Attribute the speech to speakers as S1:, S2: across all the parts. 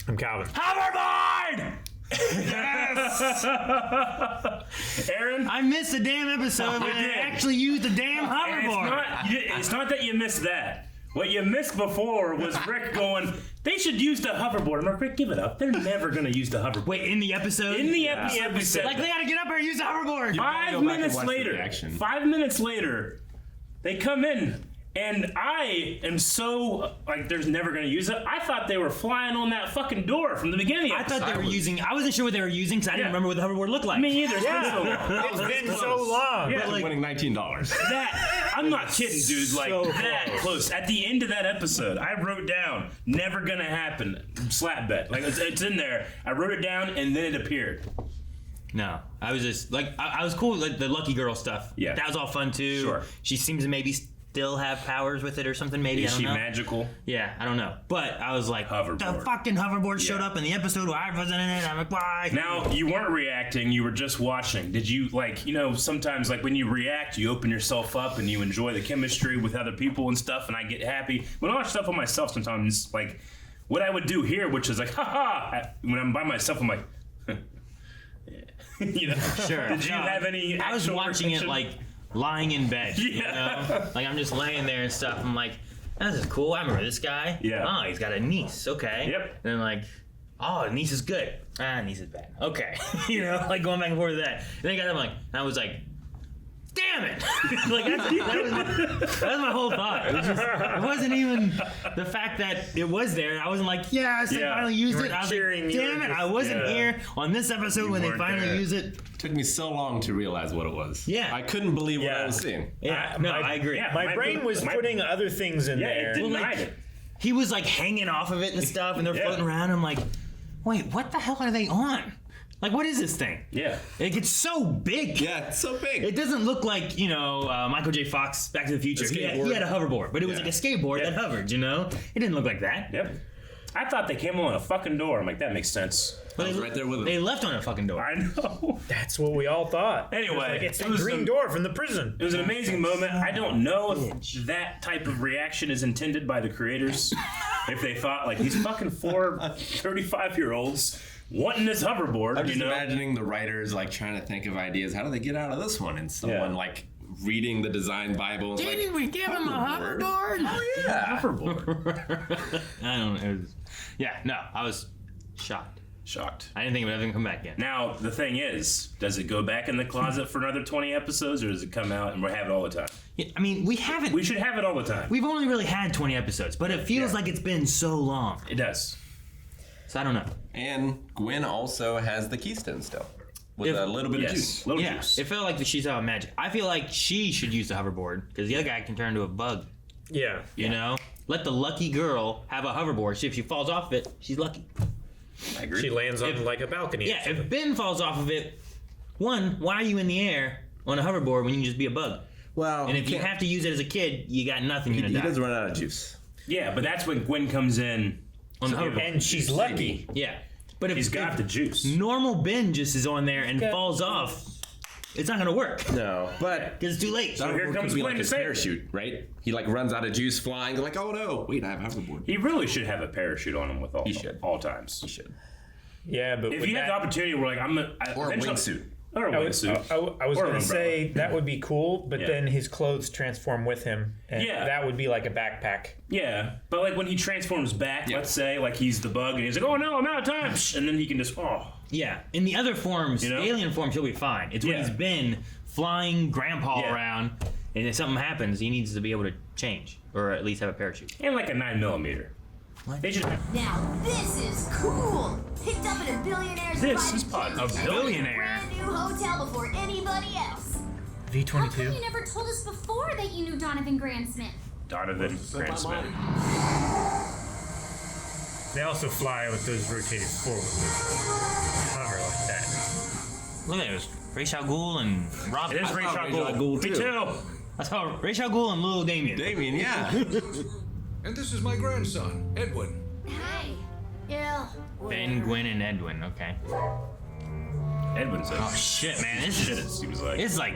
S1: I'm Calvin.
S2: Hoverboard!
S3: Yes!
S2: Aaron?
S3: I missed the damn episode when I actually used the damn hoverboard.
S2: It's not that you missed that. What you missed before was Rick going, they should use the hoverboard. I'm like, Rick, give it up. They're never going to use the hoverboard.
S3: Wait, in the episode?
S2: In the episode.
S3: Like, they gotta get up here and use the hoverboard.
S2: 5 minutes later. 5 minutes later, they come in. And I am so, like, there's never going to use it. I thought they were flying on that fucking door from the beginning.
S3: I thought they were using, I wasn't sure what they were using because I didn't remember what the hoverboard looked like.
S2: Me either. It's been so long.
S1: It's been so long.
S2: Yeah,
S4: like, winning $19.
S2: That, I'm not kidding, dude. Like,
S1: So
S2: that close. At the end of that episode, I wrote down, never going to happen, slap bet. Like, it's in there. I wrote it down, and then it appeared.
S3: No, I was just, like, I was cool with like, the Lucky Girl stuff.
S2: Yeah.
S3: That was all fun, too.
S2: Sure.
S3: She seems to maybe still have powers with it or something, maybe.
S2: Is
S3: I don't
S2: she
S3: know.
S2: magical?
S3: Yeah, I don't know. But I was like,
S2: Hoverboard.
S3: the fucking hoverboard showed up in the episode where I wasn't in it. I'm like, why?
S2: Now, you weren't reacting, you were just watching. Did you, like, you know, sometimes, like, when you react, you open yourself up and you enjoy the chemistry with other people and stuff, and I get happy. When I watch stuff on myself sometimes, like, what I would do here, which is like, haha, when I'm by myself, I'm like, you know?
S3: Sure.
S2: Did you have any
S3: I was
S2: actual
S3: watching
S2: reaction?
S3: it, like, lying in bed, you know? Like, I'm just laying there and stuff. I'm like, this is cool. I remember this guy.
S2: Yeah.
S3: Oh, he's got a niece. Okay.
S2: Yep.
S3: And then, like, oh, niece is good. Niece is bad. Okay. You know, like, going back and forth with that. And then I got him, like, and I was like, damn it! Like, that was my whole thought. It wasn't even the fact that it was there. I wasn't like, yes, they finally used it. I was like, damn it, I wasn't here on this episode when they finally used it.
S4: Took me so long to realize what it was.
S3: Yeah.
S4: I couldn't believe what I was seeing.
S3: Yeah, I agree.
S2: Yeah.
S1: My brain was putting other things in there.
S2: it denied it.
S3: He was like hanging off of it and stuff, and they're floating around. I'm like, wait, what the hell are they on? Like, what is this thing?
S2: Yeah.
S3: It gets so big.
S4: Yeah, it's so big.
S3: It doesn't look like, you know, Michael J. Fox, Back to the Future. He had a hoverboard, but it was like a skateboard that hovered, you know? It didn't look like that.
S2: Yep. I thought they came on a fucking door. I'm like, that makes sense.
S3: But
S4: I was right there with him.
S3: They left on a fucking door.
S2: I know.
S1: That's what we all thought.
S2: Anyway,
S1: it's
S2: it
S1: the
S2: was
S1: green door from the prison.
S2: It was an amazing moment. I don't know if that type of reaction is intended by the creators. If they thought, like, these fucking 35-year-olds wanting this hoverboard,
S4: I'm just
S2: you know?
S4: imagining the writers, like, trying to think of ideas. How do they get out of this one? And someone, like, reading the design Bible.
S3: Didn't we give him a hoverboard?
S4: Oh, yeah.
S2: Hoverboard.
S3: I don't know. It was, I was shocked.
S2: Shocked.
S3: I didn't think it would ever come back again.
S2: Now, the thing is, does it go back in the closet for another 20 episodes, or does it come out and we have it all the time?
S3: Yeah, I mean, we haven't.
S2: We should have it all the time.
S3: We've only really had 20 episodes, but it feels like it's been so long.
S2: It does.
S3: So I don't know.
S4: And Gwen also has the keystone still. With a little bit of juice.
S2: Little juice.
S3: It felt like she's out magic. I feel like she should use the hoverboard because the other guy can turn into a bug.
S1: Yeah.
S3: You know? Let the lucky girl have a hoverboard. See if she falls off of it, she's lucky.
S2: I agree.
S1: She lands on like a balcony.
S3: Yeah, if Ben falls off of it, one, why are you in the air on a hoverboard when you can just be a bug?
S4: Well,
S3: And if you have to use it as a kid, you got nothing. You're
S4: he
S3: gonna die.
S4: does run out of juice.
S2: Yeah, but that's when Gwen comes in.
S3: On the hoverboard.
S1: And she's lucky.
S3: Yeah. But if
S2: He's got the juice.
S3: normal Ben just is on there and falls off, it's not gonna work.
S4: No, but
S3: Because it's too late.
S2: So here comes
S4: be
S2: Gwen
S4: like
S2: to
S4: his
S2: save her.
S4: parachute, right? He like runs out of juice flying. They're like, oh no, wait, I have a hoverboard.
S2: He really should have a parachute on him with all,
S4: He should.
S2: all times.
S4: He should.
S1: Yeah, but
S2: If
S1: with
S2: you have the opportunity, we're like,
S4: Or a wingsuit.
S2: Or a
S1: I
S2: wingsuit.
S1: was
S2: Or
S1: going
S2: an
S1: to say that would be cool, but
S2: Yeah.
S1: then his clothes transform with him, and
S2: Yeah.
S1: that would be like a backpack.
S2: Yeah, but like when he transforms back, let's say, like he's the bug, and he's like, oh no, I'm out of time, and then he can just,
S3: Yeah, in the other forms,
S2: You know?
S3: alien forms, he'll be fine. It's when
S2: Yeah.
S3: he's been flying grandpa
S2: Yeah.
S3: around, and if something happens, he needs to be able to change, or at least have a parachute.
S2: and like a 9mm. They should have.
S5: Now this is cool. Picked up at a billionaire's
S2: This is
S5: private
S2: fun.
S5: jet
S2: A
S5: to
S3: billionaire?
S5: brand new hotel before anybody else.
S6: How come you never told us before that you knew Donovan GrandSmith?
S2: Donovan GrandSmith.
S1: They also fly with those rotated forward. Hover like that.
S3: Look at it, it was Ra's al Ghul and Rob.
S2: It is Ra's al
S4: Ra's al Ghul,
S2: Ghul. Me
S4: too.
S2: too.
S3: I saw Ra's al Ghul and Little Damien.
S4: Damien, yeah.
S7: And this is my grandson, Edwin.
S6: Hi. Yeah.
S3: Ben, Gwen, and Edwin. Okay.
S2: Edwin's a
S3: Oh shit, man! This
S2: shit. It
S3: is
S2: seems like
S3: it's like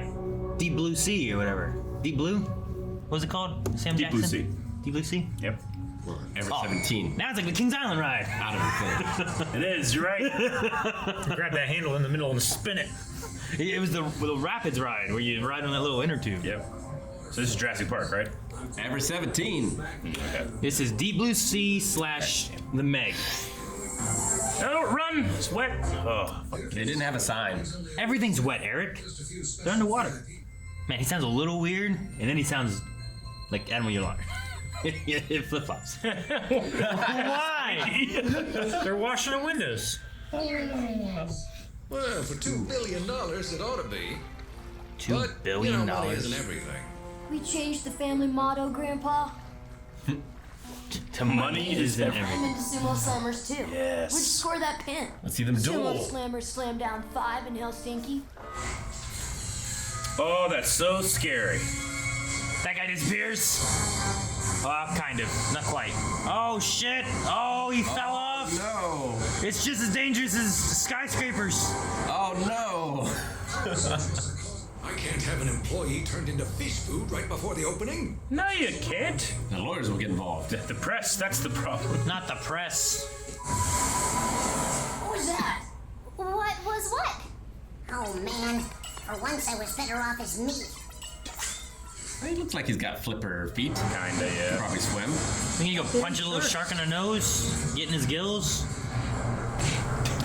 S3: Deep Blue Sea or whatever. Deep Blue? What was it called? Sam
S2: Deep
S3: Jackson?
S2: Blue Sea.
S3: Deep Blue Sea?
S2: Yep.
S4: Every 17.
S3: Now it's like the Kings Island ride.
S4: Out of infinity.
S2: It is. You're right.
S1: Grab that handle in the middle and spin it.
S3: It was the Rapids ride where you ride on that little inner tube.
S2: Yep. So this is Jurassic Park, right?
S4: Every 17.
S2: Okay.
S3: This is Deep Blue Sea / the Meg.
S2: Don't run. It's wet. Oh, fuck.
S4: They didn't have a sign.
S3: Everything's wet, Eric. They're underwater. Man, he sounds a little weird, and then he sounds like Admiral Yolanda. It flip-flops. Why?
S1: They're washing the windows.
S7: Well, for $2 billion, it ought to be.
S3: $2 billion.
S7: Money isn't everything.
S5: We changed the family motto, Grandpa.
S3: To money is in
S5: I'm
S3: everything.
S5: into sumo slammers too.
S2: Yes.
S5: Where'd you score that pin?
S4: Let's see them
S5: Sumo
S4: duel.
S5: slammers slam down 5 in Helsinki.
S2: Oh, that's so scary.
S3: That guy disappears. Kind of. Not quite. Oh, shit. Oh, he fell off.
S4: No.
S3: It's just as dangerous as skyscrapers.
S4: Oh no.
S7: I can't have an employee turned into fish food right before the opening.
S2: No, you can't.
S4: The lawyers will get involved.
S2: The press, that's the problem.
S3: Not the press.
S5: What was that?
S6: What was what?
S8: Oh man, for once I was better off as me.
S4: He looks like he's got flipper feet.
S2: Kinda, yeah.
S4: Probably swim.
S3: Think you go punch a little shark in the nose, get in his gills.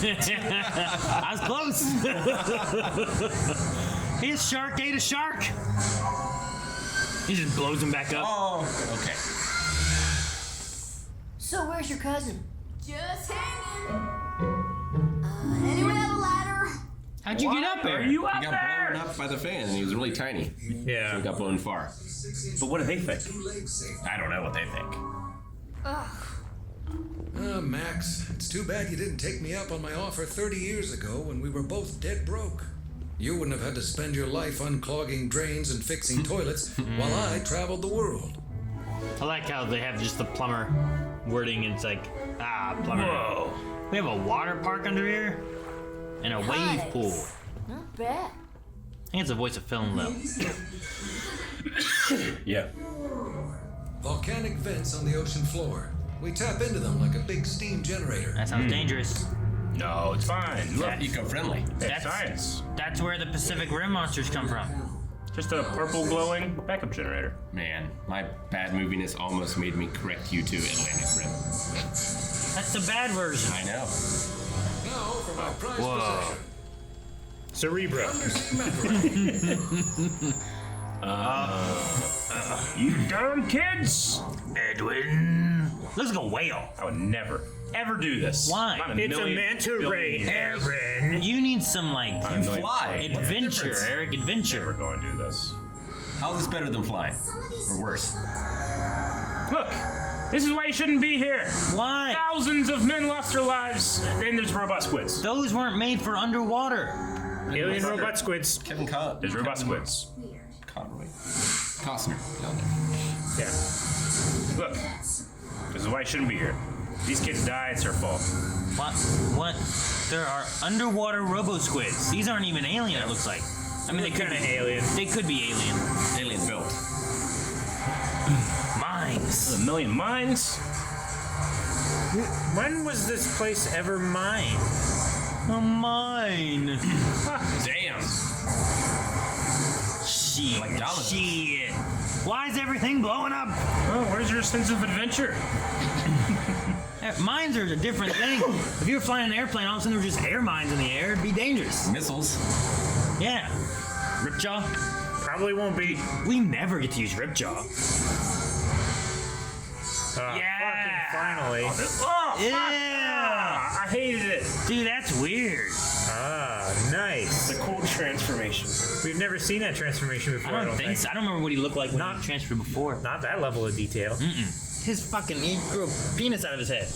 S3: I was close. His shark ate a shark. He just blows him back up.
S4: Oh, okay.
S5: So where's your cousin?
S6: Just hanging.
S5: Anyone have a ladder?
S3: How'd you get up there?
S2: Are you
S4: He
S2: up
S4: got
S2: there?
S4: blown up by the fan and he was really tiny. So he
S1: Yeah.
S4: got blown far.
S2: But what do they think?
S4: I don't know what they think.
S7: Max, it's too bad you didn't take me up on my offer 30 years ago when we were both dead broke. You wouldn't have had to spend your life unclogging drains and fixing toilets while I traveled the world.
S3: I like how they have just the plumber wording. It's like, plumber.
S2: Whoa.
S3: We have a water park under here and a wave
S5: Nice.
S3: pool.
S5: Not bad.
S3: I think it's the voice of Phil though.
S2: Yeah.
S7: Volcanic vents on the ocean floor. We tap into them like a big steam generator.
S3: That sounds dangerous.
S2: No, it's fine. Look,
S4: Eco-friendly.
S2: it's science.
S3: That's where the Pacific Rim monsters come from.
S2: Just a purple glowing backup generator.
S4: Man, my bad moviness almost made me correct you to Atlantic Rim.
S3: That's the bad version.
S4: I know.
S7: Now for my prized
S3: Whoa.
S7: possession.
S1: Cerebro.
S7: Undersea mackerel.
S2: You darn kids!
S3: Edwin. Looks like a whale.
S2: I would never, ever do this.
S3: Why?
S2: Not
S1: It's a
S2: million
S1: manta ray,
S2: billion years.
S1: Aaron.
S3: You need some like
S2: Not a million
S4: Fly.
S3: adventure,
S4: Difference.
S3: Eric.
S2: Never
S3: Adventure.
S2: going to do this.
S4: How's this better than flying? Or worse?
S2: Look, this is why you shouldn't be here.
S3: Why?
S2: Thousands of men lost their lives, and there's robot squids.
S3: Those weren't made for underwater.
S1: Alien robot squids.
S4: Kevin Con.
S2: There's robot squids.
S4: Conroy. Costner. Down there.
S1: Yeah.
S2: Look, this is why you shouldn't be here. These kids die, it's their fault.
S3: What? There are underwater robo squids. These aren't even alien. It looks like. I mean, they could
S1: Kinda
S3: be
S1: alien.
S3: They could be alien.
S4: Alien built.
S3: Mines.
S2: A million mines.
S1: When was this place ever mine?
S3: A mine.
S4: Damn.
S3: Shit.
S4: Like Donovan.
S3: Shit. Why is everything blowing up?
S2: Oh, where's your sense of adventure?
S3: Mines are a different thing. If you were flying an airplane, all of a sudden there were just air mines in the air, it'd be dangerous.
S4: Missiles.
S3: Yeah. Ripjaw.
S1: Probably won't be.
S3: We never get to use Ripjaw.
S1: Fucking finally.
S2: Oh,
S3: Yeah.
S2: I hated it.
S3: Dude, that's weird.
S1: Nice.
S2: The cool transformation.
S1: We've never seen that transformation before.
S3: I don't think so. I don't remember what he looked like when he transferred before.
S1: Not that level of detail.
S3: His fucking, he grew a penis out of his head.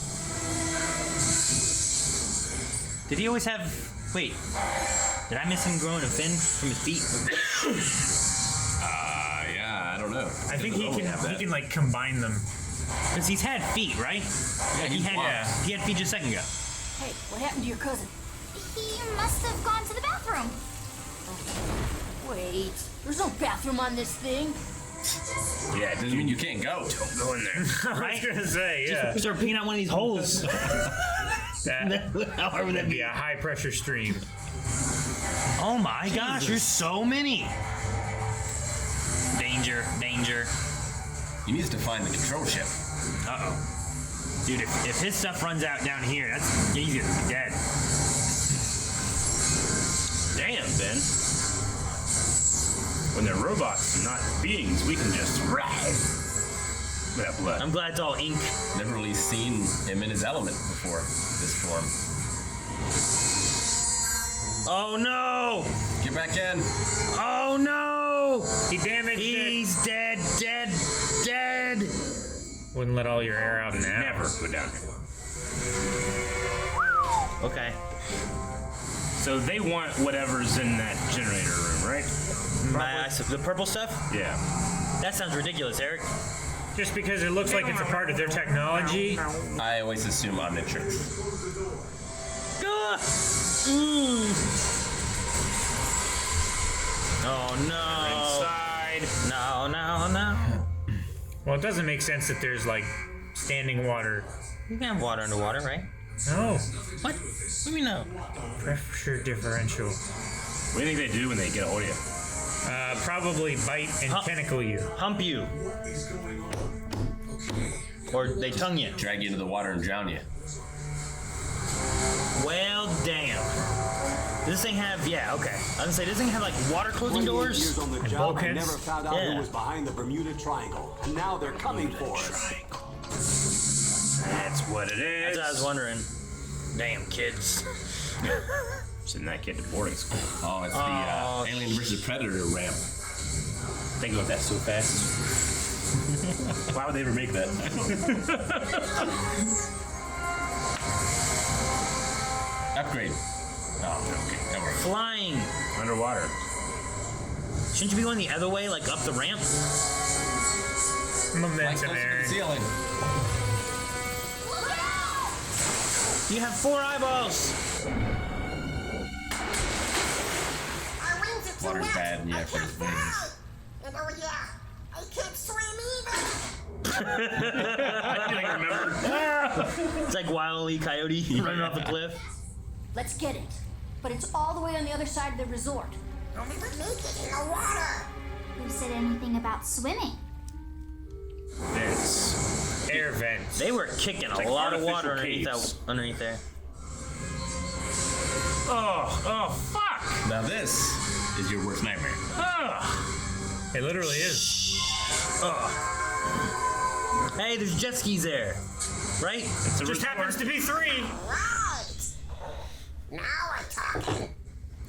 S3: Did he always have, wait, did I miss him growing a fin from his feet?
S4: Yeah, I don't know.
S1: I think he can like combine them.
S3: Because he's had feet, right?
S4: Yeah,
S3: He had feet just a second ago.
S5: Hey, what happened to your cousin?
S6: He must have gone to the bathroom.
S5: Wait, there's no bathroom on this thing.
S2: Yeah,
S4: Doesn't mean you can't go.
S2: don't go in there.
S1: I was gonna say, yeah.
S3: Start peeing out one of these holes. However that
S1: That'd
S3: be.
S1: be a high pressure stream.
S3: Oh my gosh, there's so many. Danger, danger.
S4: You need to find the control ship.
S3: Uh-oh. Dude, if his stuff runs out down here, that's he's gonna be dead.
S2: Damn, Ben. When they're robots and not beings, we can just ride. That blood.
S3: I'm glad it's all ink.
S4: Never really seen him in his element before this form.
S3: Oh no!
S4: Get back in.
S3: Oh no!
S1: He damaged
S3: He's dead, dead, dead!
S1: it. Wouldn't let all your air out now.
S2: Never go down here.
S3: Okay.
S2: So they want whatever's in that generator room, right?
S3: The purple stuff?
S2: Yeah.
S3: That sounds ridiculous, Eric.
S1: Just because it looks like it's a part of their technology.
S4: I always assume omnitrix.
S3: Ah! Oh no!
S2: Inside.
S3: No, no, no.
S1: Well, it doesn't make sense that there's like standing water.
S3: You can have water underwater, right?
S1: No.
S3: What? What do you mean no?
S1: Pressure differential.
S2: What do you think they do when they get a hold of you?
S1: Probably bite and tentacle you.
S3: Hump you. Or they tongue you.
S4: Drag you into the water and drown you.
S3: Well, damn. Does this thing have, yeah, okay. I was gonna say, does this thing have like water closing doors?
S9: Years on the
S1: And
S9: job, I
S1: bulkheads?
S9: never found out
S3: Yeah.
S9: who was behind the Bermuda Triangle. And now they're coming for us.
S2: That's what it is.
S3: That's what I was wondering. Damn kids.
S2: Send that kid to boarding school.
S4: Oh, it's the Alien vs. Predator ramp.
S2: Think about that so fast. Why would they ever make that?
S4: Upgrade. Oh, okay. That works.
S3: Flying.
S2: Underwater.
S3: Shouldn't you be going the other way, like up the ramp?
S4: Like
S1: Momentum,
S4: closer to the
S1: Aaron.
S4: ceiling.
S3: You have 4 eyeballs.
S8: Our wings are too
S4: Water's
S8: wet.
S4: bad, yeah,
S8: I
S4: for
S8: can't
S4: his wings.
S8: fly. And oh yeah, I can't swim either.
S2: I remember.
S3: It's like Wile E. Coyote running off the cliff.
S6: Let's get it. But it's all the way on the other side of the resort.
S8: Only we're naked in the water.
S6: Who said anything about swimming?
S2: Vents.
S1: Air vents.
S3: They were kicking a
S2: like
S3: lot of water
S2: artificial
S3: underneath
S2: caves.
S3: underneath there.
S2: Oh, fuck.
S4: Now this is your worst nightmare.
S1: It literally is.
S3: Hey, there's jet skis there, right?
S2: It's a
S1: Just
S2: resort.
S1: happens to be 3.
S8: Right. Now we're talking.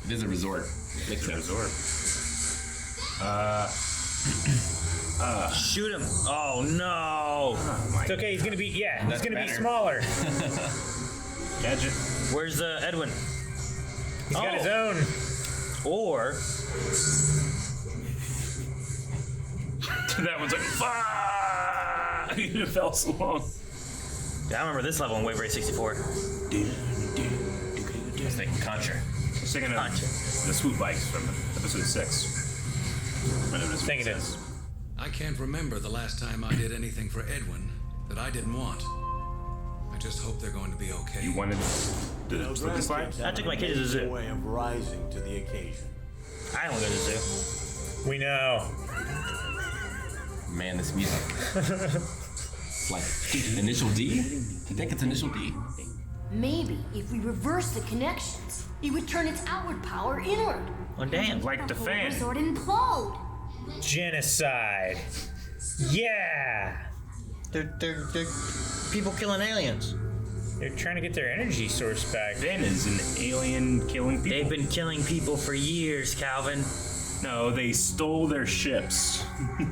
S4: It is a resort. Makes sense.
S2: Resort.
S3: Shoot him! Oh no!
S1: It's okay. He's gonna be he's
S4: That's
S1: gonna be
S4: better.
S1: smaller.
S2: Gadget.
S3: Where's Edwin?
S1: He's got his own.
S3: Or
S2: That one's like, fuck. It fell so long.
S3: yeah, I remember this level in Wave Race 64.
S4: I was thinking Contra.
S2: I was thinking of
S3: Gotcha.
S2: the swoop bikes from episode 6. My name is
S1: Thinking it.
S7: I can't remember the last time I did anything for Edwin that I didn't want. I just hope they're going to be okay.
S2: You wanted the slip and slide?
S3: I took my kid to the zoo.
S9: Way of rising to the occasion.
S3: I don't go to the zoo.
S1: We know.
S4: Man, this music. It's like initial D? I think it's initial D.
S5: Maybe if we reverse the connections, it would turn its outward power inward.
S3: Oh damn!
S2: Like the
S6: whole
S2: fan.
S6: resort implode.
S1: Genocide. Yeah.
S3: They're people killing aliens.
S1: They're trying to get their energy source back.
S2: Ben is an alien killing people.
S3: They've been killing people for years, Calvin.
S2: No, they stole their ships.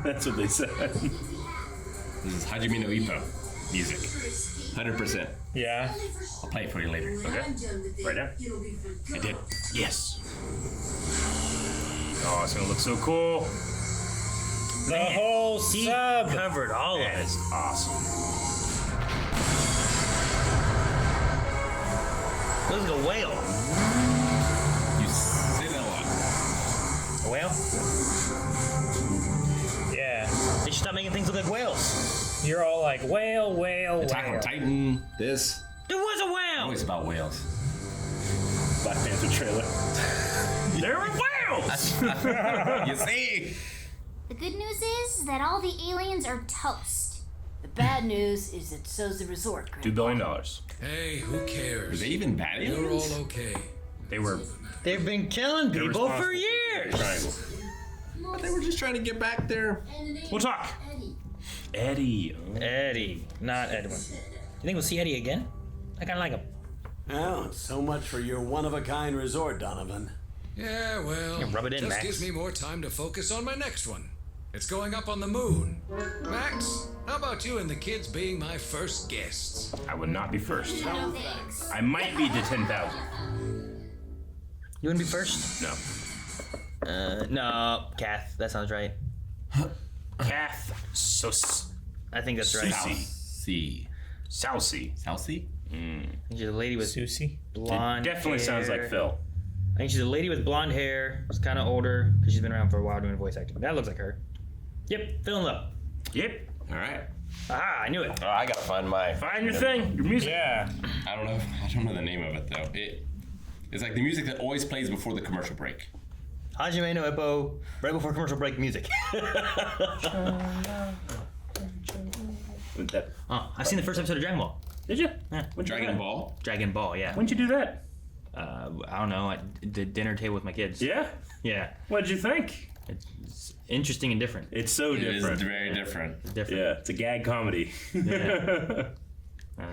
S2: That's what they said.
S4: This is Hajime no Ippo music. 100%.
S1: Yeah.
S4: I'll play it for you later.
S2: Okay. Right now?
S4: I did.
S2: Yes. Oh, it's gonna look so cool.
S1: The whole
S3: He
S1: sub.
S3: covered all of
S2: That
S3: it.
S2: is awesome.
S3: Looks like a whale.
S4: You say that a lot.
S3: A whale?
S1: Yeah.
S3: stop making things look like whales.
S1: You're all like whale, whale,
S4: Attack on
S1: whale.
S4: Titan. This.
S3: There was a whale.
S4: Always about whales.
S2: Black Panther trailer. There were whales!
S4: You see?
S6: The good news is that all the aliens are toast.
S5: The bad news is that so's the resort,
S2: $2
S5: Grandpa.
S2: billion.
S7: Hey, who
S4: Are
S7: cares?
S4: they even bad
S7: You're
S4: aliens?
S7: all okay.
S2: They were
S3: They've been killing people for
S2: responsible
S3: years.
S2: Triangle.
S4: They were just trying to get back there.
S2: We'll talk. Eddie.
S3: Eddie, not Edwin. You think we'll see Eddie again? I kind of like him.
S9: Oh, so much for your one-of-a-kind resort, Donovan.
S7: Yeah, well,
S3: Yeah, rub it in,
S7: just
S3: Max.
S7: gives me more time to focus on my next one. It's going up on the moon. Max, how about you and the kids being my first guests?
S2: I would not be first.
S6: No thanks.
S2: I might be to 10,000.
S3: You want to be first?
S2: No.
S3: No, Kath. That sounds right.
S2: Kath Soucie.
S3: I think that's right.
S2: Soucie.
S4: Soucie.
S2: Soucie.
S4: Soucie?
S3: I think she's a lady with
S1: Susie.
S3: blonde
S2: Definitely
S3: hair.
S2: sounds like Phil.
S3: I think she's a lady with blonde hair. She's kind of older because she's been around for a while doing voice acting. That looks like her. Yep, Phil in love.
S2: Yep.
S4: All right.
S3: Aha, I knew it.
S4: Oh, I gotta find my.
S2: Find your thing. Your music.
S1: Yeah.
S4: I don't know the name of it though. It's like the music that always plays before the commercial break.
S3: Hajime no Ippo, right before commercial break music.
S2: With that.
S3: I've seen the first episode of Dragon Ball.
S2: Did you?
S3: Yeah.
S2: When'd you do
S4: Dragon
S2: that?
S4: Ball.
S3: Dragon Ball, yeah.
S2: When'd you do that?
S3: I don't know, at the dinner table with my kids.
S2: Yeah.
S3: Yeah.
S2: What'd you think?
S3: It's interesting and different.
S2: It's so
S4: It is
S2: different.
S4: very different.
S3: Different.
S2: Yeah, it's a gag comedy.
S3: Yeah. All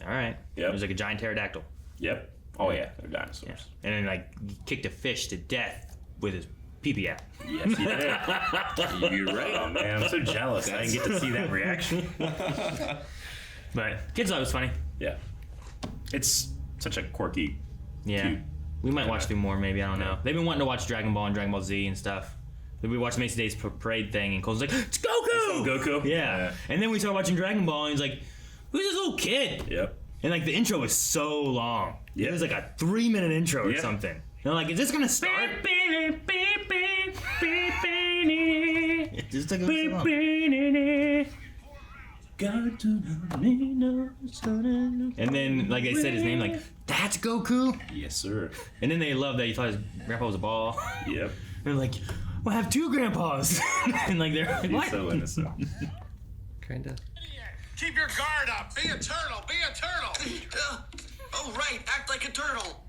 S3: right.
S2: Yep.
S3: There's like a giant pterodactyl.
S2: Yep. Oh yeah, they're dinosaurs.
S3: Yeah. And then like he kicked a fish to death with his pee-pee out.
S2: Yes, you did.
S4: You're right.
S2: Oh man, I'm so jealous. I didn't get to see that reaction.
S3: But kids thought it was funny.
S2: Yeah. It's such a quirky.
S3: Yeah.
S2: Cute.
S3: We might watch through more, maybe. I don't know. They've been wanting to watch Dragon Ball and Dragon Ball Z and stuff. We watched Macy Day's parade thing, and Cole's like, "It's Goku!"
S2: Oh, Goku?
S3: Yeah. And then we started watching Dragon Ball, and he's like, "Who's this little kid?"
S2: Yep.
S3: And like the intro was so long.
S2: Yeah.
S3: It was like a 3-minute intro or
S2: Yeah.
S3: something. And I'm like, "Is this gonna start?" It just took so long. And then, like I said his name, like, "That's Goku."
S2: Yes, sir.
S3: And then they loved that he thought his grandpa was a ball.
S2: Yep.
S3: And they're like, "We'll have 2 grandpas." And like they're like,
S2: He's
S3: "What?"
S2: so innocent.
S4: Kinda.
S10: Keep your guard up. Be a turtle. Be a turtle.
S8: Oh, right. Act like a turtle.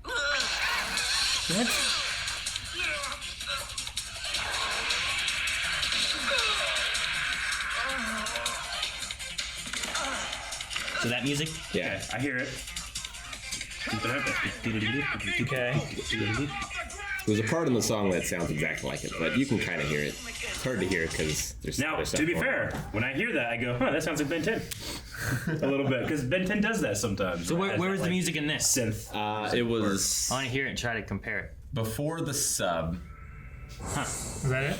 S3: So that music?
S4: Yeah.
S2: I hear it.
S1: Okay.
S4: There's a part in the song that sounds exactly like it, but you can kind of hear it. It's hard to hear because there's
S2: Now,
S4: other stuff
S2: to be
S4: going
S2: fair, when I hear that, I go, "Huh, that sounds like Ben 10." A little bit, because Ben 10 does that sometimes.
S3: So where
S2: Has
S3: was
S2: that,
S3: the
S2: like,
S3: music in this?
S2: synth?
S4: on. It was
S3: I want to hear it and try to compare it.
S4: before the sub.
S1: Is that it?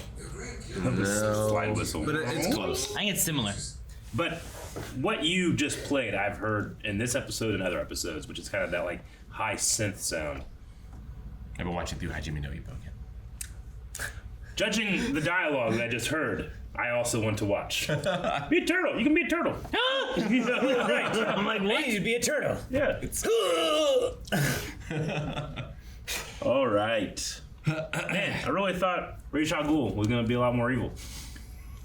S2: Slide whistle.
S4: But it's close.
S3: I think it's similar.
S2: But what you just played, I've heard in this episode and other episodes, which is kind of that like high synth sound.
S4: I've been watching through Hajime no Ippo again.
S2: Judging the dialogue that I just heard, I also want to watch. Be a turtle. You can be a turtle. You know, right.
S3: I'm like, what?
S1: You'd be a turtle.
S2: Yeah. All right. Man, I really thought Ra's al Ghul was going to be a lot more evil.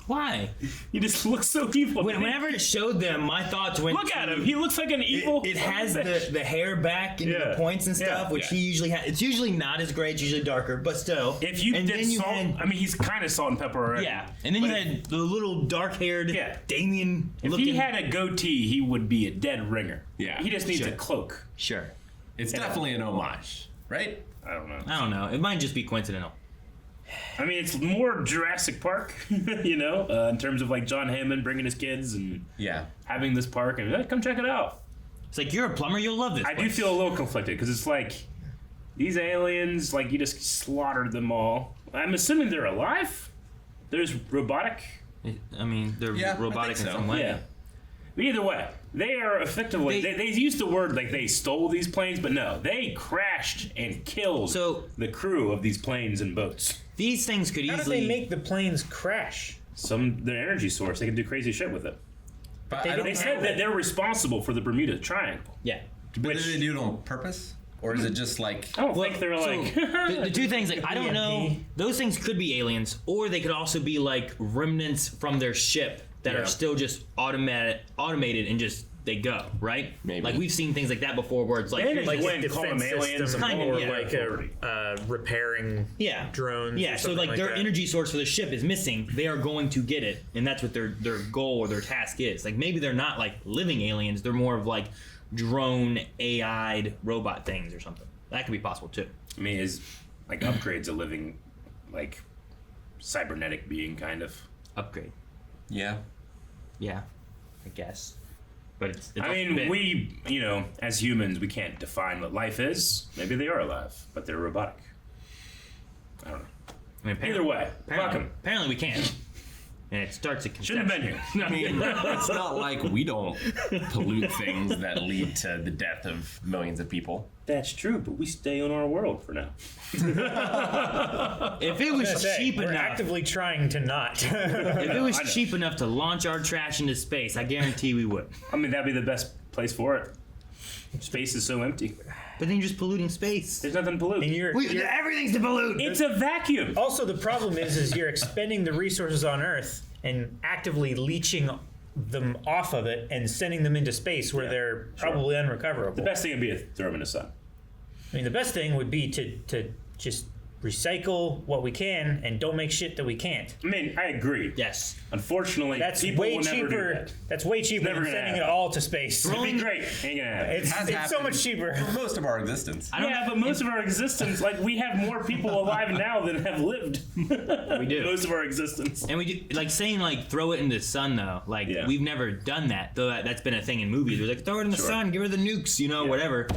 S3: Why?
S2: He just looks so evil.
S3: Whenever it showed them, my thoughts went.
S2: Look at him. He looks like an evil.
S3: It has the hair back into
S2: Yeah.
S3: the points and stuff,
S2: Yeah.
S3: which he usually has. It's usually not as gray. It's usually darker, but still.
S2: If you
S3: and
S2: did
S3: then you
S2: salt,
S3: had,
S2: I mean, he's kind of salt and pepper already.
S3: yeah, and then
S2: But
S3: you had the little dark-haired
S2: Yeah.
S3: Damien.
S2: If
S3: looking,
S2: he had a goatee, he would be a dead ringer.
S4: Yeah,
S2: He just needs
S3: sure.
S2: a cloak.
S3: sure.
S4: It's definitely an homage, right?
S2: I don't know.
S3: I don't know. It might just be coincidental.
S2: I mean, it's more Jurassic Park, you know, in terms of like John Hammond bringing his kids and
S4: Yeah.
S2: having this park and come check it out.
S3: It's like, you're a plumber, you'll love this.
S2: I do
S3: place.
S2: feel a little conflicted because it's like these aliens, like you just slaughtered them all. I'm assuming they're alive. There's robotic.
S3: I mean, they're
S4: Yeah, I
S3: robotic
S4: think
S3: in
S4: so.
S3: some way.
S2: Yeah. But either way, they are effectively. They used the word like they stole these planes, but no, they crashed and killed
S3: So-
S2: the crew of these planes and boats.
S3: These things could
S1: How did
S3: easily.
S1: they make the planes crash?
S2: their energy source. They can do crazy shit with it.
S11: But
S2: They said that they're responsible for the Bermuda Triangle.
S3: Yeah.
S11: But do they do it on purpose? Or is it just like...
S2: I don't think they're like...
S3: the two things, like, I don't know. Those things could be aliens, or they could also be, like, remnants from their ship that are still just automated and just... They go, right?
S4: Maybe.
S3: Like, we've seen things like that before where it's like...
S2: They
S12: Like
S2: wouldn't
S12: a
S2: call them
S12: defense
S2: aliens
S12: system,
S3: kind of,
S12: or
S3: yeah.
S12: like a repairing drones.
S3: Yeah,
S12: or
S3: so
S12: something
S3: like their
S12: that.
S3: energy source for the ship is missing. They are going to get it, and that's what their goal or their task is. Like maybe they're not like living aliens; they're more of like drone AI'd robot things or something. That could be possible too.
S2: I mean, is like Upgrade's a living, like, cybernetic being, kind of.
S3: Upgrade.
S11: Yeah.
S3: Yeah, I guess. But it's
S2: I mean, we, as humans, we can't define what life is. Maybe they are alive, but they're robotic. I don't know.
S3: I mean,
S2: Either way, fuck them.
S3: Apparently we can. And it starts at
S2: Shouldn't
S3: conception.
S2: have been here.
S4: I mean, it's not like we don't pollute things that lead to the death of millions of people.
S2: That's true, but we stay on our world for now.
S3: If it was cheap
S12: We're
S3: enough,
S12: actively trying to not.
S3: if it was cheap enough to launch our trash into space, I guarantee we would.
S2: I mean, that'd be the best place for it. Space is so empty.
S3: But then you're just polluting space.
S2: There's nothing to pollute.
S12: And
S3: Everything's to pollute.
S2: It's a vacuum.
S12: Also, the problem is you're expending the resources on Earth and actively leeching them off of it and sending them into space where they're probably unrecoverable.
S2: The best thing would be to throw them in the sun.
S12: I mean, the best thing would be to just recycle what we can and don't make shit that we can't.
S2: I mean, I agree.
S3: Yes.
S2: Unfortunately,
S12: That's
S2: people
S12: way
S2: will never do
S12: cheaper.
S2: that.
S12: That's way cheaper
S2: Never
S12: than
S2: gonna
S12: sending it
S2: happen.
S12: all to space.
S2: It'd be great. Ain't gonna happen.
S12: It's so much cheaper.
S11: For most of our existence.
S2: Yeah, but most of our existence, like, we have more people alive now than have lived.
S3: We do.
S2: Most of our existence.
S3: And we do, like saying like throw it in the sun though. Like we've never done that. Though that's been a thing in movies. We're like throw it in the sun, give her the nukes, whatever.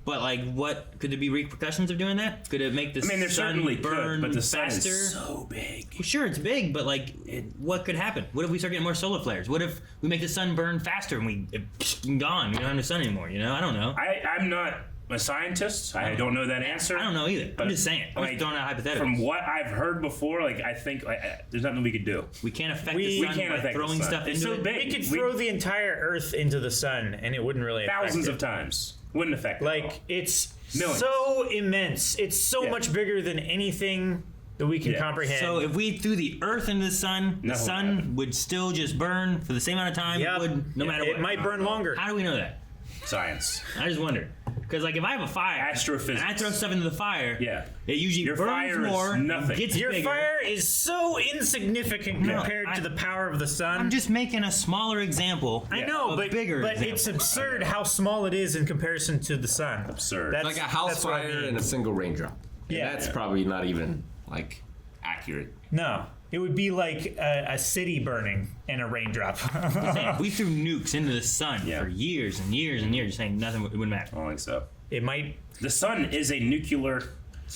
S3: But like, what could there be repercussions of doing that? Could it make the sun
S2: there certainly
S3: burn
S2: could, but the
S3: faster?
S2: sun is so big.
S3: Well, sure, it's big, but like, what could happen? What if we start getting more solar flares? What if we make the sun burn faster and it's gone? We don't have the sun anymore. I don't know.
S2: I'm not a scientist. I don't know that answer.
S3: I don't know either. I'm just saying. I'm
S2: like,
S3: just throwing out hypotheticals.
S2: From what I've heard before, like, I think there's nothing we could do.
S3: We can't affect
S12: We
S3: the sun
S2: can't
S3: by
S2: affect the
S3: throwing
S2: sun.
S3: stuff
S2: It's
S3: into
S2: so
S3: it.
S2: big.
S12: We could throw the entire Earth into the sun and it wouldn't really affect
S2: Thousands
S12: it.
S2: of times. Wouldn't affect it at all.
S12: Like, it's
S2: Millions.
S12: so immense. It's so much bigger than anything that we can comprehend.
S3: So if we threw the Earth into the sun would still just burn for the same amount of time.
S12: Yep.
S3: It would, no matter what.
S12: It might burn longer.
S3: How do we know that?
S2: Science.
S3: I just wonder. Because like if I have a fire,
S2: Astrophysics.
S3: and I throw stuff into the fire,
S2: Yeah.
S3: it usually
S2: Your
S3: burns
S2: fire is
S3: more,
S2: nothing.
S3: gets
S12: Your
S3: bigger.
S12: fire is so insignificant compared to the power of the sun.
S3: I'm just making a smaller example.
S12: I know,
S3: of
S12: but
S3: bigger
S12: but
S3: example.
S12: it's absurd how small it is in comparison to the sun.
S2: Absurd.
S4: Like a house
S12: that's what I
S4: fire
S12: mean.
S4: and a single raindrop.
S12: Yeah.
S4: And that's probably not even like accurate.
S12: No, it would be like a city burning and a raindrop.
S3: Saying, we threw nukes into the sun for years and years and years, saying nothing it wouldn't matter.
S2: I don't think so.
S12: It might.
S2: The sun is a nuclear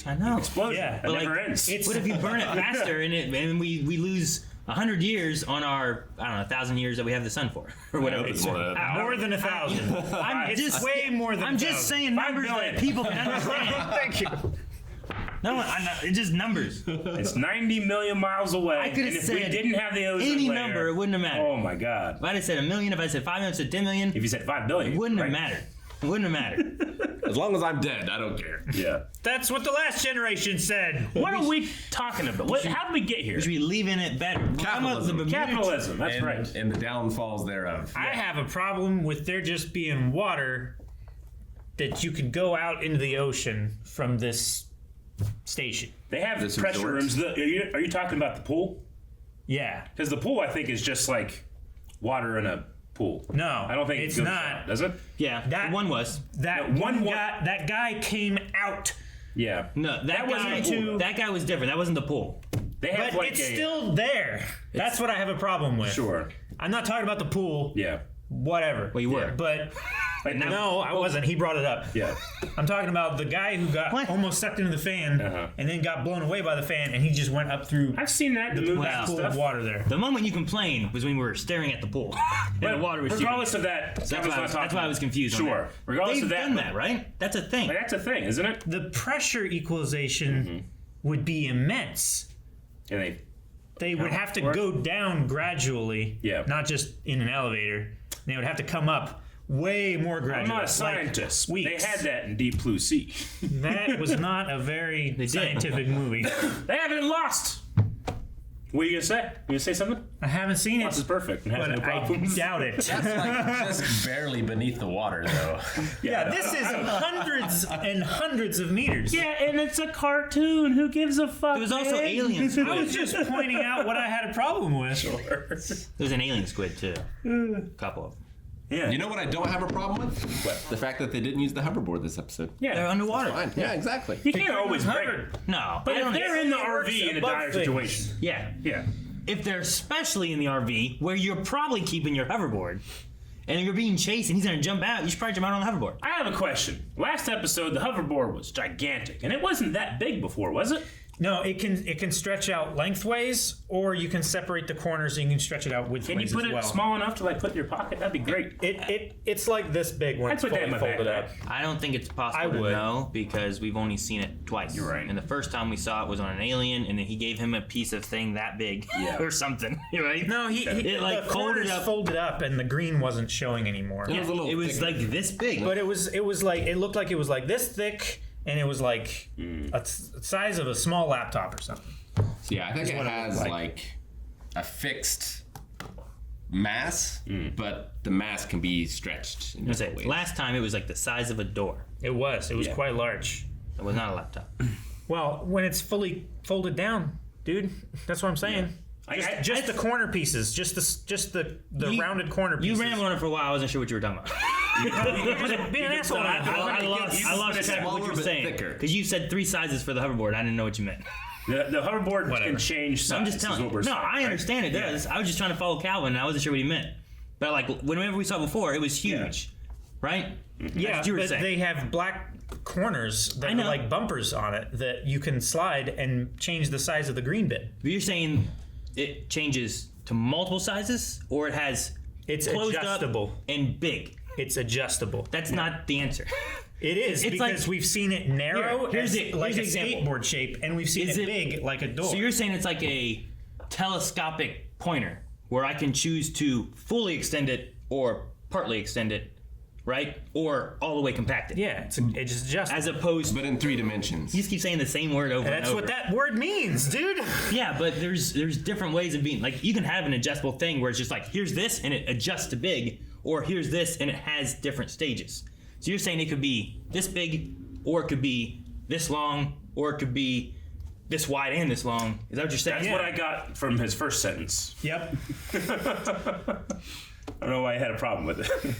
S3: I know.
S2: explosion.
S12: Yeah,
S2: It
S3: but
S2: never
S3: like,
S2: ends.
S3: What if you burn it faster and we lose 100 years on our 1,000 years that we have the sun for or whatever?
S4: It's more than
S12: More than 1,000.
S3: I'm
S12: It's
S3: just
S12: way more than
S3: I'm
S12: 1,000.
S3: just saying numbers that people can understand.
S12: Thank you.
S3: No, it's just numbers.
S2: It's 90 million miles away.
S3: I could have
S2: and if
S3: said
S2: we didn't have the ozone
S3: any
S2: layer,
S3: number, it wouldn't have mattered.
S2: Oh my God.
S3: If I'd have said 1 million, if I said 5 million, if I said 10 million,
S2: If you said 5 billion,
S3: it wouldn't have
S2: right?
S3: mattered. It wouldn't have mattered.
S4: As long as I'm dead, I don't care.
S2: Yeah.
S12: That's what the last generation said.
S2: What are we talking about? How did we get here?
S3: We should be leaving it better.
S4: Capitalism.
S2: Capitalism. That's right.
S4: And the downfalls thereof.
S12: I have a problem with there just being water that you could go out into the ocean from this station.
S2: They have
S4: This
S2: pressure
S4: resort.
S2: rooms. Are you talking about the pool?
S12: Yeah.
S2: Because the pool, I think, is just like water in a pool.
S12: No,
S2: I don't think
S12: it's
S2: it goes
S12: not.
S2: out, does it?
S3: Yeah,
S12: That
S3: one was.
S12: That
S2: No,
S12: one
S2: one
S12: guy. That guy came out.
S2: Yeah.
S3: No, that
S2: wasn't
S3: guy.
S2: the pool, though.
S3: That guy was different. That wasn't the pool.
S2: They have
S12: But
S2: like
S12: it's
S2: a
S12: still there. That's what I have a problem with.
S2: sure.
S12: I'm not talking about the pool.
S2: Yeah.
S12: Whatever.
S3: Well, you were.
S12: But
S2: Like now,
S12: no, I wasn't. He brought it up.
S2: Yeah.
S12: I'm talking about the guy who got
S3: What?
S12: almost sucked into the fan and then got blown away by the fan, and he just went up through
S2: I've seen that in movies
S12: that
S2: and
S12: pool
S2: stuff.
S12: of water there.
S3: The moment you complained was when we were staring at the pool. And
S2: But
S3: the water was
S2: regardless of that,
S3: That's why I was confused. on
S2: Sure.
S3: that.
S2: Regardless
S3: They've
S2: of that,
S3: done that, right? That's a thing.
S2: Like, that's a thing, isn't it?
S12: The pressure equalization would be immense.
S2: And they
S12: They would have to go down gradually, not just in an elevator. They would have to come up way more gradually.
S2: I'm not a scientist.
S12: Like
S2: they had that in Deep Blue Sea.
S12: That was not a very scientific movie.
S2: They haven't Lost. What are you gonna say? You gonna say something?
S12: I haven't seen
S2: Lost
S12: it.
S2: is perfect and has
S12: But
S2: no problems.
S12: I doubt it.
S11: That's like just barely beneath the water, though.
S12: Yeah, this is hundreds and hundreds of meters.
S2: Yeah, and it's a cartoon. Who gives a fuck?
S3: There was also
S2: man?
S3: aliens.
S12: I was just pointing out what I had a problem with.
S3: There's an alien squid too. A couple of them.
S2: Yeah.
S11: You know what I don't have a problem with? What? The fact that they didn't use the hoverboard this episode.
S2: Yeah,
S3: they're underwater.
S11: Fine. Yeah, exactly.
S2: You can't always hover.
S3: No,
S2: But
S3: I
S2: if
S3: don't
S2: they're in the RV in a dire situation,
S3: yeah.
S2: yeah.
S3: If they're especially in the RV where you're probably keeping your hoverboard and you're being chased and he's gonna jump out, you should probably jump out on the hoverboard.
S2: I have a question. Last episode, the hoverboard was gigantic, and it wasn't that big before, was it?
S12: No, it can stretch out lengthways, or you can separate the corners and you can stretch it out widthways
S2: Can you put
S12: as
S2: it
S12: well.
S2: small enough to like put in your pocket? That'd be great.
S12: It's like this big when
S2: I'd
S12: it's
S2: put that
S12: fully
S2: in my
S12: folded
S2: backpack.
S12: up.
S3: I don't think it's possible
S12: I
S3: to
S12: would.
S3: know because we've only seen it twice.
S2: You're right.
S3: And the first time we saw it was on an alien, and then he gave him a piece of thing that big, or something. Right?
S12: No,
S3: it like
S12: the
S3: folded
S12: corners
S3: up.
S12: folded up, and the green wasn't showing anymore.
S11: It was a little
S3: It was
S11: thicker.
S3: like this big.
S12: But it was like it looked like it was like this thick, and it was like a size of a small laptop or something.
S11: So yeah, I think it
S12: what it
S11: has
S12: looked
S11: like a fixed mass, but the mass can be stretched in
S3: I was gonna
S11: different
S3: say,
S11: ways.
S3: last time it was like the size of a door.
S12: It was
S2: Yeah.
S12: quite large.
S3: It was not a laptop.
S12: Well, when it's fully folded down, dude, that's what I'm saying. Just the corner pieces, just the
S3: You-
S12: rounded corner pieces.
S3: You rambled on it for a while. I wasn't sure what you were talking about.
S12: Being an asshole.
S3: I lost track of what
S11: smaller
S3: you were
S11: but
S3: saying
S11: thicker.
S3: because you said 3 sizes for the hoverboard. I didn't know what you meant.
S2: The hoverboard can change size.
S3: I'm just
S2: is
S3: telling
S2: what
S3: you.
S2: we're
S3: No,
S2: saying,
S3: I
S2: right?
S3: understand it does. I was just trying to follow Calvin, and I wasn't sure what he meant. But like whenever we saw it before, it was huge, right?
S12: Yeah,
S3: That's what you were
S12: but
S3: saying.
S12: they have black corners that
S3: I
S12: are
S3: know.
S12: like bumpers on it that you can slide and change the size of the green bit.
S3: But you're saying it changes to multiple sizes, or it has
S12: It's
S3: closed
S12: adjustable.
S3: up and big.
S12: It's adjustable.
S3: That's not the answer.
S12: It is
S3: It's
S12: because
S3: like-
S12: we've seen it narrow
S3: Here's
S12: as
S3: the-
S12: like
S3: here's
S12: a
S3: the example.
S12: skateboard shape, and we've seen
S3: Is
S12: it
S3: it-
S12: big like a door.
S3: So you're saying it's like a telescopic pointer where I can choose to fully extend it or partly extend it, right? Or all the way compact it.
S12: Yeah, it's adjustable.
S3: As opposed,
S11: But in 3 dimensions.
S3: you just keep saying the same word over and
S12: That's
S3: over.
S12: what that word means, dude.
S3: Yeah, but there's different ways of being like you can have an adjustable thing where it's just like here's this and it adjusts to big, or here's this and it has different stages. So you're saying it could be this big, or it could be this long, or it could be this wide and this long. Is that what you're saying?
S2: That's what I got from his first sentence.
S12: Yep.
S2: I don't know why I had a problem with it.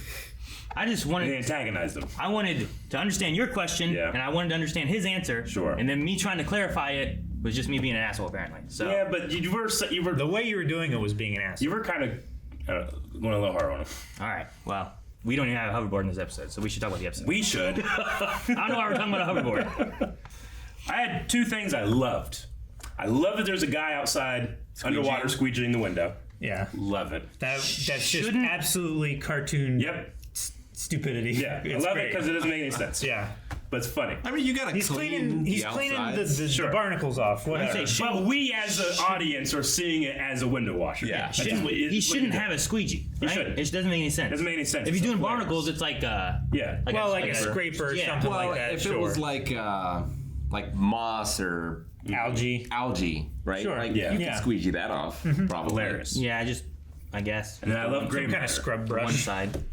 S3: I just
S2: They
S3: wanted
S2: antagonized him.
S3: I wanted to understand your question,
S2: Yeah.
S3: and I wanted to understand his answer.
S2: Sure.
S3: And then me trying to clarify it was just me being an asshole, apparently. So
S2: Yeah, but you were
S12: The way you were doing it was being an ass.
S2: you were kind of going a little hard on him.
S3: all right. Well, we don't even have a hoverboard in this episode, so we should talk about the episode.
S2: We should.
S3: I don't know why we're talking about a hoverboard.
S2: I had 2 things I loved. I love that there's a guy outside underwater squeegeeing the window.
S12: Yeah.
S2: Love it.
S12: That's just
S3: Shouldn't-
S12: absolutely cartoon
S2: Yep.
S12: stupidity.
S2: Yeah.
S12: It's
S2: I love
S12: great.
S2: it because it doesn't make any sense.
S12: Yeah.
S2: But it's funny.
S11: I mean, you gotta
S12: He's
S11: clean
S12: cleaning the barnacles off. Whatever.
S2: But we as an audience are seeing it as a window washer.
S11: Yeah.
S2: That's what
S3: He
S2: what you
S3: shouldn't
S2: do.
S3: have a squeegee. Right?
S2: shouldn't.
S3: It doesn't make any sense.
S2: Doesn't make any sense.
S3: If you're
S2: It's
S3: doing
S2: hilarious.
S3: barnacles, it's like
S2: Yeah.
S12: well, like a scraper or
S3: Yeah.
S12: something
S11: Well,
S12: like that.
S11: if
S12: sure.
S11: it was like moss or
S12: algae.
S11: right?
S12: Sure.
S11: Like,
S2: Yeah.
S11: you
S12: Yeah.
S11: can squeegee that off. Probably.
S2: Hilarious.
S3: Yeah, I guess.
S2: And then I love gray
S12: Some kind
S2: matter.
S12: of scrub brush.
S3: One side.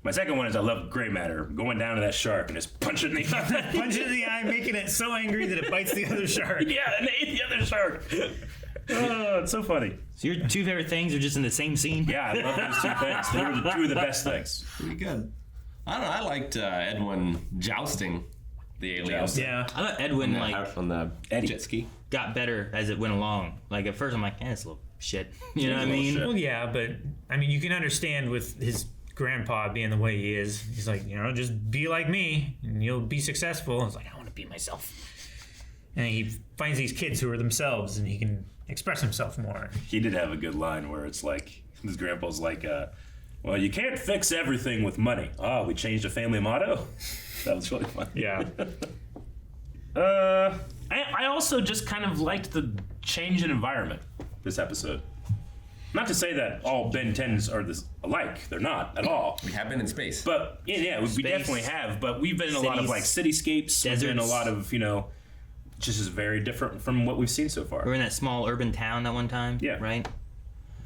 S2: My second one is I love gray matter. Going down to that shark and just punching the eye.
S12: Punch it in the eye, making it so angry that it bites the other shark.
S2: Yeah, and they ate the other shark. Oh, it's so funny.
S3: So your 2 favorite things are just in the same scene?
S2: Yeah, I love those 2 things. They were the 2 of the best things.
S11: Pretty good. I don't know. I liked Edwin jousting the alien.
S12: Yeah.
S3: I thought Edwin
S11: on the jet ski.
S3: got better as it went along. Like at first I'm like, it's a little shit. You know what I mean?
S12: Well, yeah, but I mean, you can understand with his grandpa being the way he is. He's like, just be like me and you'll be successful. It's like, I want to be myself. And he finds these kids who are themselves and he can express himself more.
S2: He did have a good line where it's like, his grandpa's like, well, you can't fix everything with money. Oh, we changed a family motto? That was really fun.
S12: Yeah.
S2: I also just kind of liked the change in environment. this episode. Not to say that all Ben 10s are alike. They're not at all.
S11: We have been in space.
S2: But, yeah, we definitely have. But we've been in a lot of, like, cityscapes. We've been in a lot of, just is very different from what we've seen so far.
S3: We were in that small urban town that one time.
S2: Yeah.
S3: Right?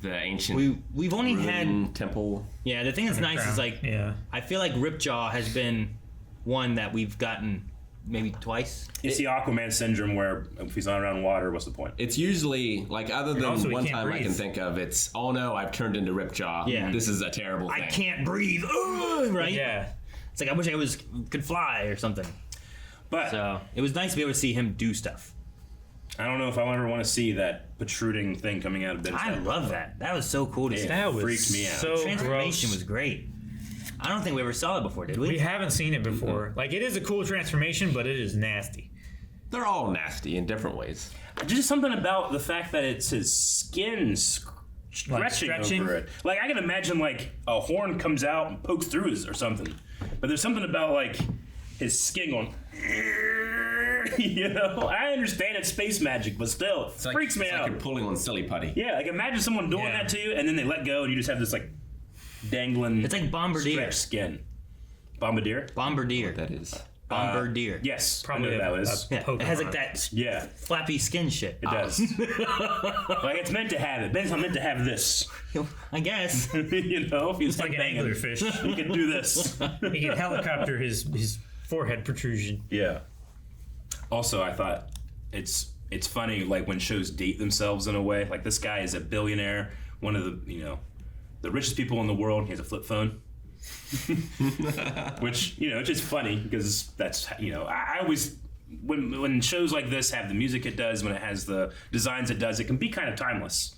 S11: The ancient
S3: we've only had
S11: temple.
S3: Yeah, the thing that's nice is like I feel like Ripjaw has been one that we've gotten maybe twice.
S2: It's the Aquaman syndrome where if he's not around water, what's the point?
S11: It's usually like other than one time I can think of, it's oh no, I've turned into Ripjaw.
S3: Yeah.
S11: This is a terrible thing.
S3: I can't breathe. Right?
S12: Yeah.
S3: It's like I wish I could fly or something.
S2: But
S3: so it was nice to be able to see him do stuff.
S2: I don't know if I'll ever want to see that protruding thing coming out of Ben's head.
S3: I love that. That was so cool to see.
S12: That was
S2: freaked me out.
S12: so
S3: The transformation
S12: gross.
S3: was great. I don't think we ever saw it before, did we?
S12: We haven't seen it before. Like, it is a cool transformation, but it is nasty.
S11: They're all nasty in different ways.
S2: Just something about the fact that it's his skin stretching over it. Like, I can imagine, like, a horn comes out and pokes through his or something. But there's something about, like, his skin going... I understand it's space magic, but still, it freaks me out.
S11: It's like you're pulling on silly putty.
S2: Yeah, like imagine someone doing that to you, and then they let go, and you just have this like dangling.
S3: It's like Bombardier
S2: stretched skin. Bombardier.
S3: Bombardier.
S11: That is.
S3: Bombardier.
S2: Yes,
S12: Probably
S2: I know that was.
S3: It has like that flappy skin shit.
S2: It does. Like it's meant to have it. Ben's not meant to have this.
S3: I guess.
S2: If he's
S12: Like an anglerfish.
S2: he can do this.
S12: He can helicopter his forehead protrusion.
S2: Yeah. Also, I thought it's funny, like when shows date themselves in a way. Like this guy is a billionaire, one of the the richest people in the world. He has a flip phone, which it's just funny because that's I always when shows like this have the music it does, when it has the designs it does, it can be kind of timeless,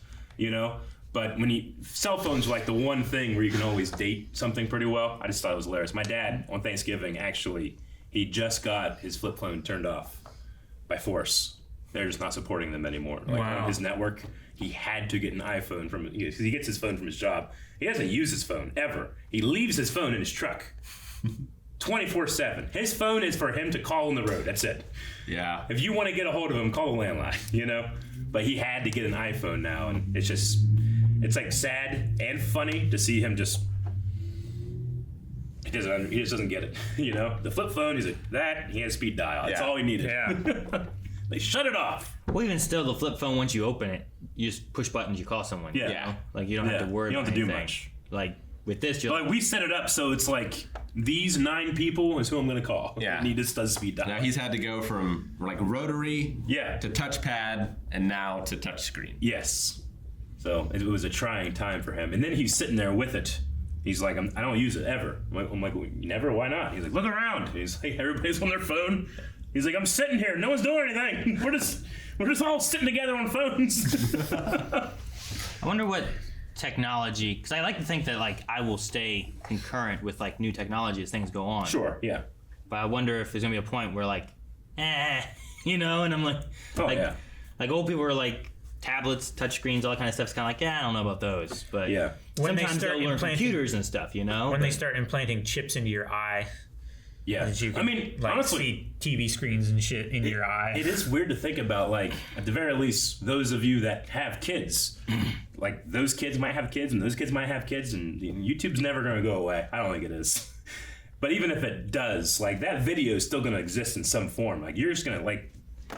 S2: But when cell phones are like the one thing where you can always date something pretty well. I just thought it was hilarious. My dad on Thanksgiving actually. He just got his flip phone turned off by force. They're just not supporting them anymore. Like on his network, he had to get an iPhone because he gets his phone from his job. He doesn't use his phone ever. He leaves his phone in his truck 24/7. His phone is for him to call on the road. That's it.
S11: Yeah.
S2: If you want to get a hold of him, call the landline, But he had to get an iPhone now, and it's like sad and funny to see him just... He just doesn't get it, The flip phone, he's like, that, he has speed dial. That's all he needed.
S12: Yeah.
S2: They shut it off.
S3: Well, even still, the flip phone, once you open it, you just push buttons, you call someone.
S2: Yeah.
S3: Like, you don't have to worry
S2: You don't
S3: about
S2: have to do
S3: anything.
S2: much.
S3: Like, with this, you're
S2: Like, we set it up so it's like, these 9 people is who I'm going to call.
S11: Yeah.
S2: He just does speed dial.
S11: Now he's had to go from like rotary to touchpad and now to touchscreen.
S2: Yes. So it was a trying time for him. And then he's sitting there with it. He's like, I don't use it ever. I'm like, well, never? Why not? He's like, look around. He's like, everybody's on their phone. He's like, I'm sitting here. No one's doing anything. We're just all sitting together on phones.
S3: I wonder what technology, because I like to think that like I will stay concurrent with like new technology as things go on.
S2: Sure, yeah.
S3: But I wonder if there's gonna be a point where like, and I'm like, like old people are like tablets, touchscreens, all that kind of stuff's kind of like, I don't know about those. But
S12: when they
S3: sometimes
S12: start
S3: they'll learn
S12: implanting
S3: computers and stuff,
S12: When they start implanting chips into your eye.
S2: Yeah.
S12: You can,
S2: honestly,
S12: see TV screens and shit in your eye.
S2: It is weird to think about, like, at the very least, those of you that have kids, like, those kids might have kids, and those kids might have kids, and YouTube's never going to go away. I don't think it is. But even if it does, like, that video is still going to exist in some form. Like, you're just going to, like,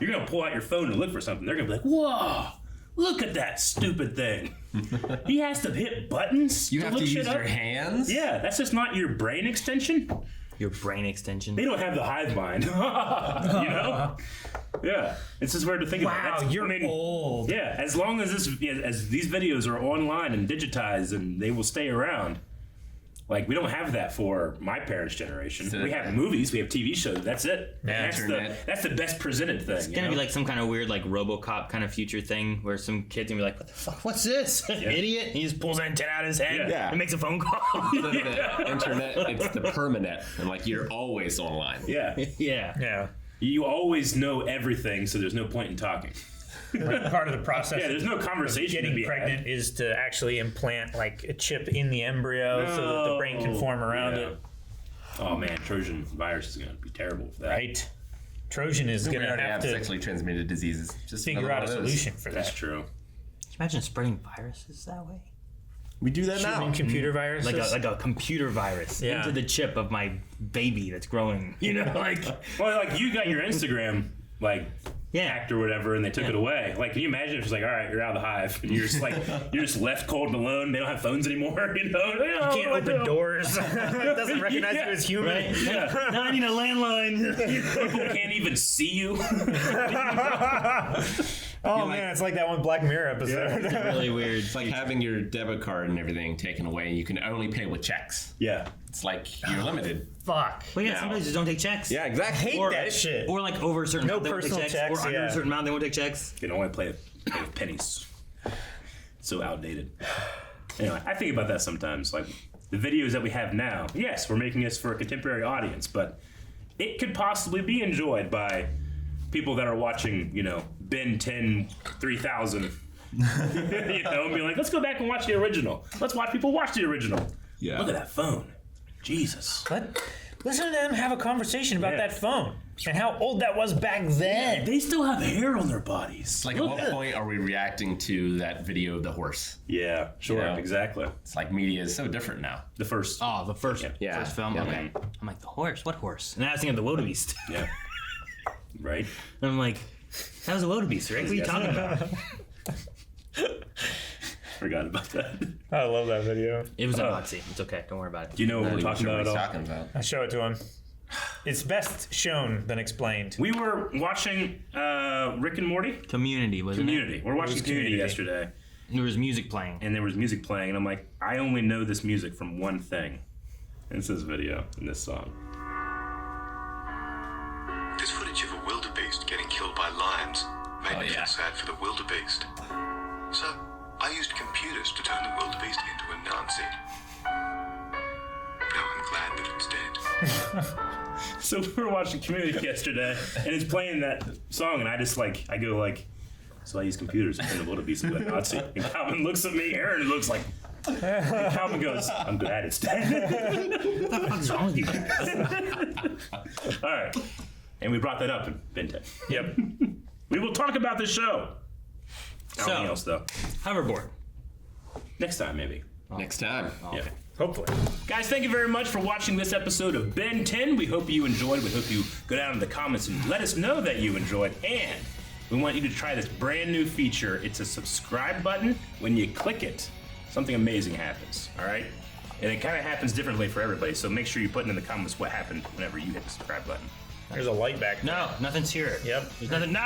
S2: you're going to pull out your phone and look for something. They're going to be like, whoa, look at that stupid thing. He has to hit buttons
S11: You
S2: to
S11: have
S2: look
S11: to
S2: shit
S11: use
S2: up?
S11: your hands?
S2: Yeah, that's just not your brain extension.
S3: Your brain extension.
S2: They don't have the hive mind. Yeah. It's just weird to think about.
S12: Wow, you're old.
S2: Yeah, as long as these videos are online and digitized and they will stay around. Like, we don't have that for my parents' generation. We have movies, we have TV shows. That's it. That's the best presented thing.
S3: It's gonna be like some kind of weird, like RoboCop kind of future thing where some kid's gonna be like, "What the fuck? What's this? Idiot!" He just pulls an antenna out of his head and makes a phone call.
S11: The internet, it's the permanet, and like you're always online.
S3: Yeah.
S2: You always know everything, so there's no point in talking.
S12: Like part of the process.
S2: Yeah, there's no conversation.
S12: Getting pregnant is to actually implant like a chip in the embryo so that the brain can form around it.
S2: Oh man, Trojan virus is going to be terrible for that.
S12: Right. Trojan is going to have to
S11: sexually transmitted diseases. Just
S12: figure out a solution for that.
S2: That's true.
S3: you imagine spreading viruses that way?
S11: We do that now.
S12: Human computer viruses.
S3: Like a computer virus into the chip of my baby that's growing. You know, like
S2: Well, like you got your Instagram like hacked or whatever, and they took it away. Like, can you imagine if it's like, all right, you're out of the hive, and you're just like, you're just left cold and alone. They don't have phones anymore. You know,
S12: You can't open doors. It doesn't recognize you as human.
S3: Right? Yeah. Now I need a landline.
S2: People can't even see you.
S12: Oh man, it's like that one Black Mirror episode.
S3: It's really weird.
S11: It's like having your debit card and everything taken away, and you can only pay with checks.
S2: Yeah.
S11: It's like you're limited.
S12: Fuck.
S3: Well, yeah, some places don't take checks.
S11: Yeah, exactly.
S12: Hate that shit.
S3: Or like over a certain
S12: No
S3: amount, they won't take
S12: personal checks,
S3: or under
S12: yeah.
S3: a certain amount, they won't take checks.
S2: You can only pay with pennies. So outdated. Anyway, I think about that sometimes. Like the videos that we have now, yes, we're making this for a contemporary audience, but it could possibly be enjoyed by people that are watching, you know, Ben 10 3000. You know, and be like, let's go back and watch the original. Let's watch people watch the original.
S11: Yeah.
S2: Look at that phone. Jesus.
S12: Listen to them have a conversation about that phone and how old that was back then.
S2: They still have hair on their bodies.
S11: Like, at what point are we reacting to that video of the horse?
S2: Yeah, sure,
S11: You know?
S2: exactly.
S11: It's like media is so different now.
S2: The first.
S3: Oh, the first film.
S11: Yeah,
S3: Okay.
S11: man.
S3: I'm like, the horse? What horse? And I was thinking of the wildebeest.
S2: Yeah. Right?
S3: And I'm like, that was a wildebeest, right? What are you talking about?
S2: Forgot about that.
S12: I love that video.
S3: It was a Nazi. It's okay. Don't worry about it.
S2: Do you know what we're
S11: Not even
S2: talking
S11: sure
S2: about
S11: what
S2: at
S11: he's
S2: all?
S11: talking about.
S12: I show it to him. It's best shown than explained.
S2: We were watching Rick and Morty.
S3: Community, wasn't
S2: Community. We're watching Community yesterday,
S3: it? There was music playing.
S2: and there was music playing, and I'm like, I only know this music from one thing. And it's this video and this song.
S13: There's footage of a wildebeest getting killed by lions. Made me feel sad for the wildebeest. So I used computers to turn the wildebeest into a Nazi. Now I'm glad that it's dead.
S2: So we were watching Community yesterday, and it's playing that song, and I just like, I go like, so I use computers to turn the wildebeest into a Nazi. And Calvin looks at me, Aaron looks like, and Calvin goes, I'm glad it's dead.
S3: What the fuck's wrong with you guys?
S2: All right. And we brought that up in Ben 10.
S12: Yep.
S2: We will talk about the show. Anything else, though?
S3: Hoverboard.
S2: Next time, maybe.
S11: Next time.
S2: Yeah.
S12: Hopefully.
S2: Guys, thank you very much for watching this episode of Ben 10. We hope you enjoyed. We hope you go down in the comments and let us know that you enjoyed. And we want you to try this brand new feature. It's a subscribe button. When you click it, something amazing happens. All right? And it kind of happens differently for everybody. So make sure you put in the comments what happened whenever you hit the subscribe button.
S12: There's a light back there.
S3: No, nothing's here.
S12: Yep.
S3: There's nothing. No!